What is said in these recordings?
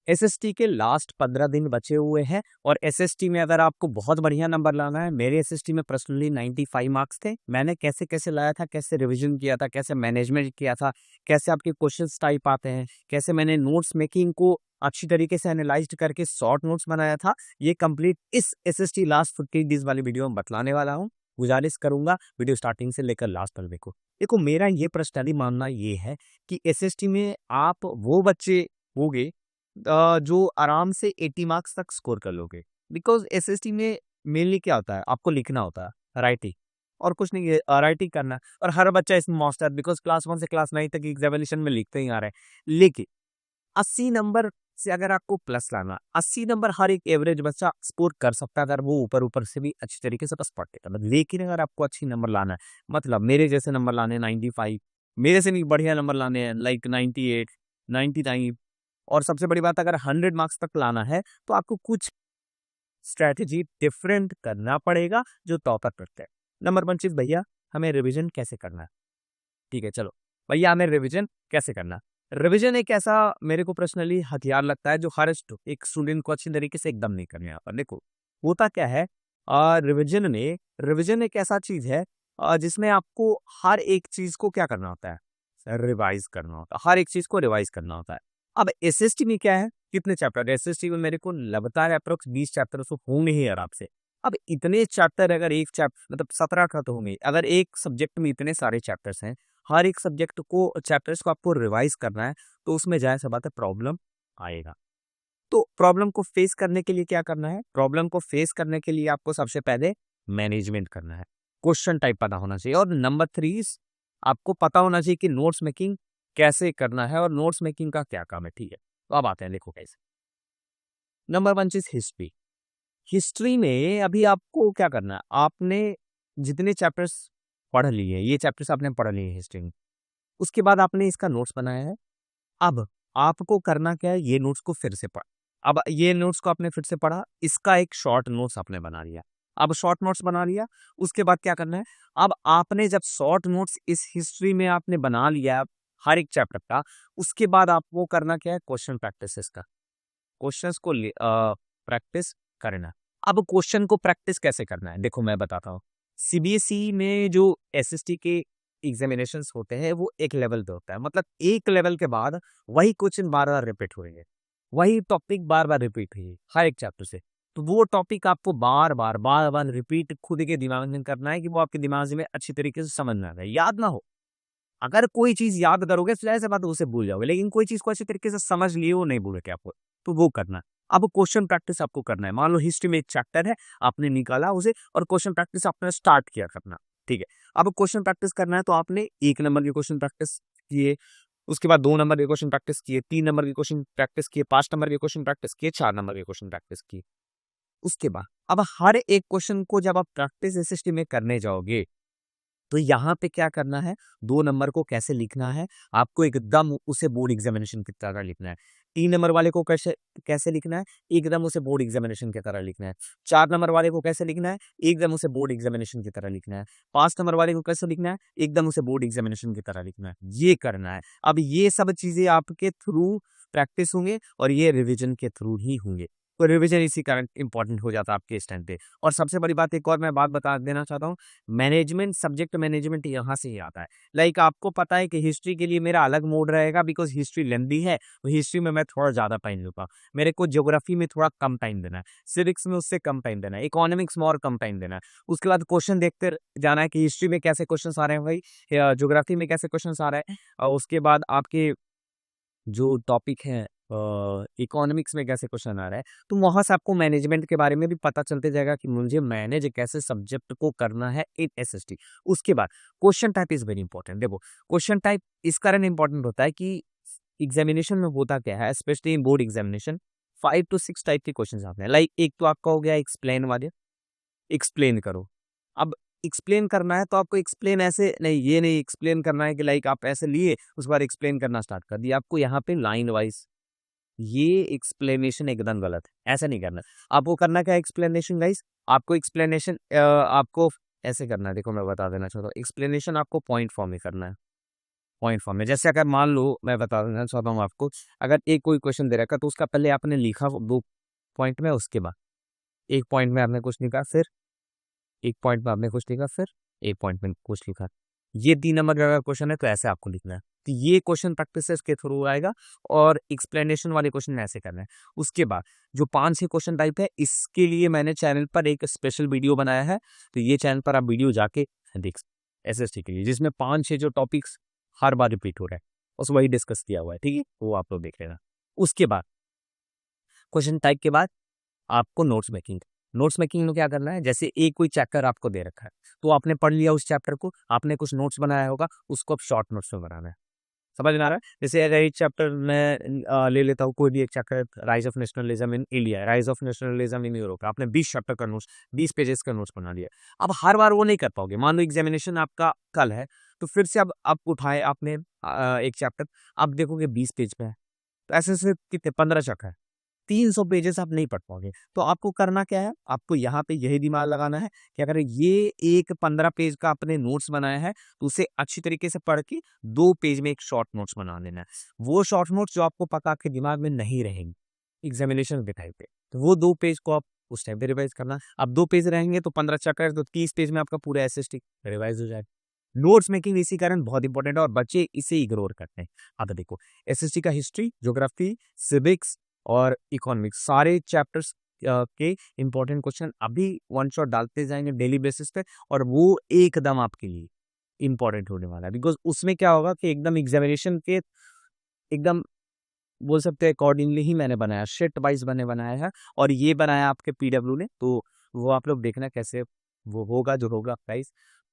SST के last 15 दिन बचे हुए हैं और एसएसटी में अगर आपको बहुत बढ़िया नंबर लाना है, मेरे एसएसटी में पर्सनली 95 मार्क्स थे। मैंने कैसे कैसे लाया था, कैसे रिवीजन किया था, कैसे मैनेजमेंट किया था, कैसे आपके क्वेश्चंस टाइप आते हैं, कैसे मैंने नोट्स मेकिंग को अच्छी तरीके से एनालाइज करके शॉर्ट नोट्स बनाया था, ये कंप्लीट इस एसएसटी लास्ट 50 डेज वाली वीडियो में बतलाने वाला हूँ। गुजारिश करूंगा वीडियो स्टार्टिंग से लेकर लास्ट तक देखो। देखो, मेरा ये पर्सनली मानना ये है कि एसएसटी में आप वो बच्चे होगे जो आराम से 80 मार्क्स तक स्कोर कर लोगे। बिकॉज एसएसटी में मेनली क्या होता है, आपको लिखना होता है, राइटिंग और कुछ नहीं है, राइटिंग करना है। और हर बच्चा इसमें मास्टर, बिकॉज क्लास 1 से क्लास 9 तक एग्जामिनेशन में लिखते ही आ रहे हैं। लेकिन 80 नंबर से अगर आपको प्लस लाना, 80 नंबर हर एक एवरेज बच्चा स्कोर कर सकता है अगर वो ऊपर ऊपर से भी अच्छी तरीके से बस पढ़ते हैं। लेकिन अगर आपको अच्छी नंबर लाना है, मतलब मेरे जैसे नंबर लाने 95, मेरे से भी बढ़िया नंबर लाने हैं लाइक 98, 99, और सबसे बड़ी बात अगर 100 मार्क्स तक लाना है तो आपको कुछ स्ट्रैटेजी डिफरेंट करना पड़ेगा जो टॉपर करते हैं। नंबर 1 चीज, भैया हमें रिवीजन कैसे करना है। ठीक है, चलो भैया हमें रिवीजन कैसे करना है। रिवीजन एक ऐसा मेरे को पर्सनली हथियार लगता है जो हर एक स्टूडेंट को अच्छी तरीके से एकदम नहीं करने आता। देखो होता क्या है, रिवीजन एक ऐसा चीज है जिसमें आपको हर एक चीज को क्या करना होता है, रिवाइज करना होता है। हर एक चीज को रिवाइज करना होता है। अब एसएसटी में क्या है, कितने चैप्टर एसएसटी में मेरे को लगातार अप्रोक्स 20 चैप्टर तो होंगे ही आराम से। अब इतने चैप्टर अगर एक चैप्टर मतलब 17 का तो होंगे, अगर एक सब्जेक्ट में इतने सारे चैप्टर्स हैं, हर एक सब्जेक्ट को चैप्टर्स को आपको रिवाइज करना है, तो उसमें जाहिर सी बात है प्रॉब्लम आएगा। तो प्रॉब्लम को फेस करने के लिए क्या करना है, प्रॉब्लम को फेस करने के लिए आपको सबसे पहले मैनेजमेंट करना है, क्वेश्चन टाइप पता होना चाहिए, और नंबर 3 आपको पता होना चाहिए कि नोट्स मेकिंग कैसे करना है और नोट्स मेकिंग का क्या काम है। ठीक है, तो अब आते हैं, देखो कैसे। नंबर 1 चीज हिस्ट्री। हिस्ट्री में अभी आपको क्या करना है, आपने जितने चैप्टर्स पढ़ लिए, ये चैप्टर्स आपने पढ़ लिए हिस्ट्री में, उसके बाद आपने इसका नोट्स बनाया है। अब आपको करना क्या है, ये नोट्स को फिर से पढ़। अब ये नोट्स को आपने फिर से पढ़ा, इसका एक शॉर्ट नोट्स आपने बना लिया। अब शॉर्ट नोट्स बना लिया, उसके बाद क्या करना है, अब आपने जब शॉर्ट नोट्स इस हिस्ट्री में आपने बना लिया हर एक चैप्टर का, उसके बाद आपको करना क्या है, क्वेश्चन प्रैक्टिस का, क्वेश्चंस को प्रैक्टिस करना। अब क्वेश्चन को प्रैक्टिस कैसे करना है, देखो मैं बताता हूँ। सीबीएसई में जो एसएसटी के एग्जामिनेशंस होते हैं वो एक लेवल पे होता है, मतलब एक लेवल के बाद वही क्वेश्चन बार बार रिपीट हो रही है, वही टॉपिक बार बार रिपीट हुई है हर एक चैप्टर से। तो वो टॉपिक आपको बार बार रिपीट खुद के दिमाग में करना है कि वो आपके दिमाग में अच्छी तरीके से समझ में आ जाए, याद ना हो। अगर कोई चीज याद करोगे फिर ऐसे बात उसे भूल जाओगे, लेकिन कोई चीज को अच्छी तरीके से समझ लिए वो नहीं भूलोगे आपको, तो वो करना है। अब क्वेश्चन प्रैक्टिस आपको करना है। मान लो हिस्ट्री में एक चैप्टर है, आपने निकाला उसे और क्वेश्चन प्रैक्टिस आपने स्टार्ट किया करना। ठीक है, अब क्वेश्चन प्रैक्टिस करना है तो आपने 1 नंबर के क्वेश्चन प्रैक्टिस किए, उसके बाद 2 नंबर के क्वेश्चन प्रैक्टिस किए, 3 नंबर के क्वेश्चन प्रैक्टिस किए, 5 नंबर के क्वेश्चन प्रैक्टिस किए, 4 नंबर के क्वेश्चन प्रैक्टिस किए। उसके बाद अब हर एक क्वेश्चन को जब आप प्रैक्टिस एसएसटी में करने जाओगे तो यहाँ पे क्या करना है, 2 नंबर को कैसे लिखना है, आपको एकदम उसे बोर्ड एग्जामिनेशन की तरह लिखना है। 3 नंबर वाले को कैसे कैसे लिखना है, एकदम उसे बोर्ड एग्जामिनेशन की तरह लिखना है। 4 नंबर वाले को कैसे लिखना है, एकदम उसे बोर्ड एग्जामिनेशन की तरह लिखना है। 5 नंबर वाले को कैसे लिखना है, एकदम उसे बोर्ड एग्जामिनेशन की तरह लिखना है। ये करना है। अब ये सब चीजें आपके थ्रू प्रैक्टिस होंगे और ये रिविजन के थ्रू ही होंगे। तो रिवीजन इसी कारण इंपॉर्टेंट हो जाता है आपके इस टाइम पे। और सबसे बड़ी बात एक और मैं बात बता देना चाहता हूँ, मैनेजमेंट, सब्जेक्ट मैनेजमेंट यहाँ से ही आता है। लाइक आपको पता है कि हिस्ट्री के लिए मेरा अलग मोड रहेगा, बिकॉज हिस्ट्री लेंदी है, तो हिस्ट्री में मैं थोड़ा ज्यादा टाइम लूंगा। मेरे को ज्योग्राफी में थोड़ा कम टाइम देना है, सिविक्स में उससे कम टाइम देना है, इकोनॉमिक्स में और कम टाइम देना है। उसके बाद क्वेश्चन देखते जाना है कि हिस्ट्री में कैसे क्वेश्चन आ रहे हैं भाई, ज्योग्राफी में कैसे क्वेश्चन आ रहे हैं, और उसके बाद आपके जो टॉपिक है इकोनॉमिक्स में कैसे क्वेश्चन आ रहा है। तो वहां से आपको मैनेजमेंट के बारे में भी पता चलते जाएगा कि मुझे मैनेज कैसे सब्जेक्ट को करना है इन एसएसटी। उसके बाद question type is very important. देखो क्वेश्चन टाइप इस कारण इंपॉर्टेंट होता है कि एग्जामिनेशन में होता क्या है, specially in board examination 5 to 6 type के क्वेश्चन आते हैं। लाइक एक तो आपका हो गया एक्सप्लेन वाले, एक्सप्लेन करो। अब एक्सप्लेन करना है तो आपको एक्सप्लेन ऐसे नहीं, ये नहीं एक्सप्लेन करना है कि लाइक आप ऐसे लिए उस बार एक्सप्लेन करना स्टार्ट कर दिया। आपको यहाँ पे लाइन वाइज, ये एक्सप्लेनेशन एकदम गलत है, ऐसा नहीं करना। आपको करना क्या है एक्सप्लेनेशन गाइस, आपको एक्सप्लेनेशन आपको ऐसे करना है। देखो मैं बता देना चाहता हूँ, एक्सप्लेनेशन आपको पॉइंट फॉर्म में करना है। पॉइंट फॉर्म में। जैसे अगर मान लो मैं बता देना चाहता हूँ आपको, अगर एक कोई क्वेश्चन दे रखा तो उसका पहले आपने लिखा 2 पॉइंट में, उसके बाद 1 पॉइंट में आपने कुछ लिखा, फिर 1 पॉइंट में आपने कुछ लिखा, फिर 1 पॉइंट में कुछ लिखा। ये 3 नंबर का अगर क्वेश्चन है तो ऐसे आपको लिखना है। तो ये क्वेश्चन प्रैक्टिसेस के थ्रू आएगा और एक्सप्लेनेशन वाले क्वेश्चन ऐसे करना है। उसके बाद जो 5-6 क्वेश्चन टाइप है, इसके लिए मैंने चैनल पर एक स्पेशल वीडियो बनाया है, तो ये चैनल पर आप वीडियो जाके देख सकते एसएसटी के लिए, जिसमें 5-6 जो टॉपिक्स हर बार रिपीट हो रहा है बस वही डिस्कस किया हुआ है, ठीक है, वो आप लोग देख लेना। उसके बाद क्वेश्चन टाइप के बाद आपको नोट्स मेकिंग में क्या करना है, जैसे एक कोई चैप्टर आपको दे रखा है तो आपने पढ़ लिया उस चैप्टर को, आपने कुछ नोट्स बनाया होगा, उसको अब शॉर्ट नोट्स में बनाना है। समझ में आ रहा है? जैसे अगर एक चैप्टर में ले लेता हूँ, कोई भी एक chapter, rise of nationalism in India, rise of nationalism in Europe, आपने 20 चैप्टर का नोट्स, 20 पेजेस का नोट्स बना लिया। अब हर बार वो नहीं कर पाओगे, मान लो एग्जामिनेशन आपका कल है, तो फिर से अब आप उठाए आपने एक चैप्टर, आप देखोगे 20 पेज पे है, तो ऐसे कितने 15 चैप्टर है, 300 पेजेस आप नहीं पढ़ पाओगे। तो आपको करना क्या है, आपको यहाँ पे यही दिमाग लगाना है कि अगर ये एक 15 पेज का आपने नोट्स बनाया है तो उसे अच्छी तरीके से पढ़ के 2 पेज में एक शॉर्ट नोट्स बना लेना है। वो शॉर्ट नोट्स जो आपको पता आपके दिमाग में नहीं रहेंगी एग्जामिनेशन के टाइम पे, तो वो 2 पेज को आप उस टाइम पे रिवाइज करना। अब 2 पेज रहेंगे तो 15 चैप्टर, तो 30 पेज में आपका पूरा एसएसटी रिवाइज हो जाएगा। नोट्स मेकिंग इसी कारण बहुत इंपॉर्टेंट है और बच्चे इसे इग्नोर करते हैं। अब देखो, एसएसटी का हिस्ट्री, ज्योग्राफी, सिविक्स और इकोनॉमिक्स सारे चैप्टर्स के इंपॉर्टेंट क्वेश्चन अभी वन शॉट डालते जाएंगे डेली बेसिस पे, और वो एकदम आपके लिए इंपॉर्टेंट होने वाला है, बिकॉज उसमें क्या होगा कि एकदम एग्जामिनेशन के एकदम बोल सकते हैं अकॉर्डिंगली ही मैंने बनाया, शिट वाइज बने बनाया है, और ये बनाया आपके पीडब्ल्यू ने, तो वो आप लोग देखना कैसे वो होगा जो होगा प्राइस।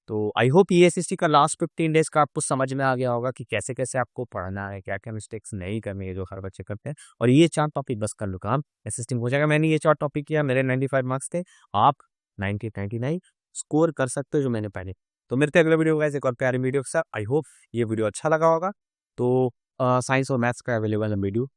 तो आई होप ये एसएसटी का लास्ट 15 डेज का आपको समझ में आ गया होगा कि कैसे कैसे आपको पढ़ना है, क्या क्या मिस्टेक्स नहीं करनी है जो हर बच्चे करते हैं, और ये 4 टॉपिक बस कर लो काम, एसएसटी में हो जाएगा। मैंने ये 4 टॉपिक किया, मेरे 95 मार्क्स थे, आप 90 99 स्कोर कर सकते हो जो मैंने पहले। तो मिलते हैं अगले वीडियो गाइस एक और प्यारी वीडियो के साथ। आई होप ये वीडियो अच्छा लगा होगा। तो साइंस और मैथ्स का अवेलेबल है वीडियो,